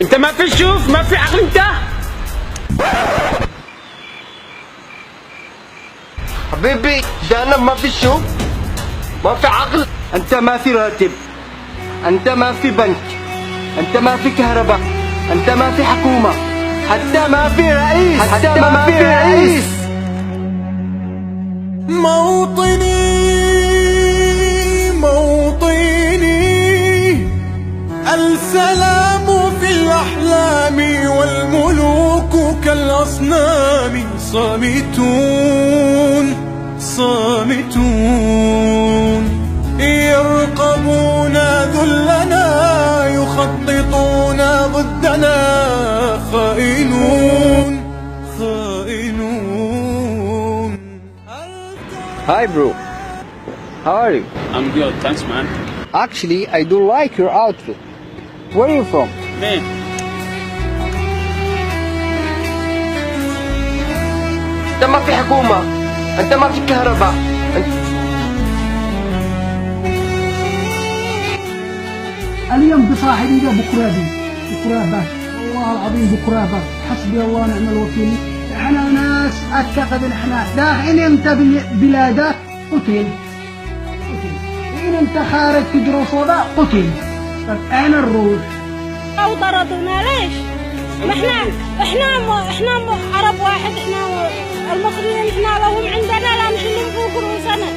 انت ما في شوف، ما في عقل انت. حبيبي ده انا ما في شوف، ما في عقل. انت ما في راتب، انت ما في بنك، انت ما في كهرباء، انت ما في حكومة، حتى ما في رئيس، حتى ما في رئيس. موطني موطني، السلام في الأحلام والملوك كالأصنام صامتون صامتون، يرقبون ذلنا يخططون ضدنا، خائنون خائنون. Hi bro, how are you? I'm good, thanks man. Actually, I do like your outfit. Where are you from? Man. انت ما في حكومة، انت ما في كهرباء، اليوم بصاحبي بكره بي، بكره به، والله العظيم بكره به، حسبي الله ونعم الوكيل. احنا ناس اعتقد ان احنا داخلين انت بلاده قتل، وين انت خارج تجري فوضى قتل. طب اين نروح؟ او طردونا ليش؟ ما احنا عرب واحد، احنا المصريين، احنا لهم عندنا لا نشيل فوق رؤوسنا،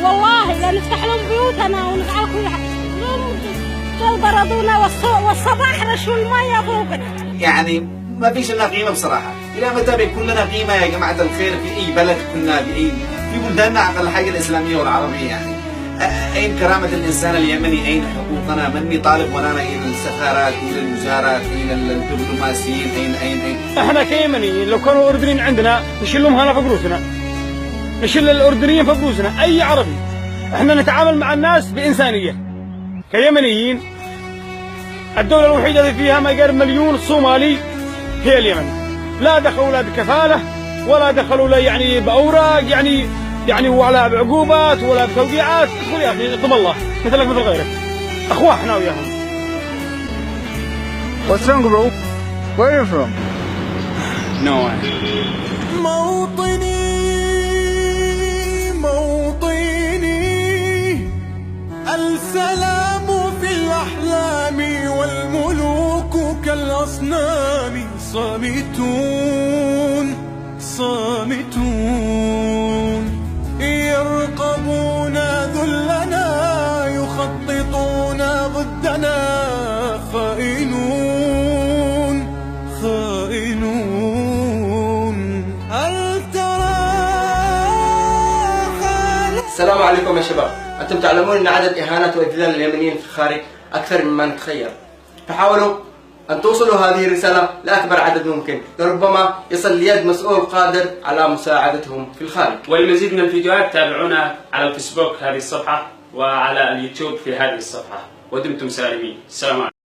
والله لا نفتح لهم بيوتنا ونفعل كل حاجه. لو طردونا والصباح رشوا الميه فوقنا. يعني ما فيش لنا قيمه بصراحه. الى متى بيكون لنا قيمه يا جماعه الخير في اي بلد كنا في بلداننا على الحاجه الاسلاميه والعربيه؟ يعني اين كرامه الانسان اليمني؟ اين حقوقنا؟ من يطالب ورانا الى السفارات، الى الوزارات، الى الدبلوماسيين؟ اين احنا كيمنيين لو كانوا اردنيين عندنا نشيلهم هنا في بروسنا، نشيل الاردنيين في بروسنا، اي عربي. احنا نتعامل مع الناس بانسانيه كيمنيين. الدوله الوحيده اللي فيها ما يقارب مليون صومالي هي اليمن. لا دخلوا لا بكفاله ولا دخلوا لا يعني باوراق، يعني ولا بعقوبات ولا بتوقيعات. ادخل يا اخي اطلب الله مثلك مثل غيرك، اخوه احنا وياهم. What's wrong bro? Where are you from? No. موطني موطني، السلام في الأحلام والملوك كالأصنام صامتون صامتون، يرقبون ذلنا يخططون ضدنا، خائنون خائنون. هل ترى السلام عليكم يا شباب. أنتم تعلمون أن عدد إهانة وإذلال اليمنيين في الخارج أكثر مما نتخيل. فحاولوا أن توصلوا هذه الرسالة لأكبر عدد ممكن، لربما يصل ليد مسؤول قادر على مساعدتهم في الخارج. والمزيد من الفيديوهات تابعونا على الفيسبوك هذه الصفحة، وعلى اليوتيوب في هذه الصفحة. ودمتم سالمين. السلام عليكم.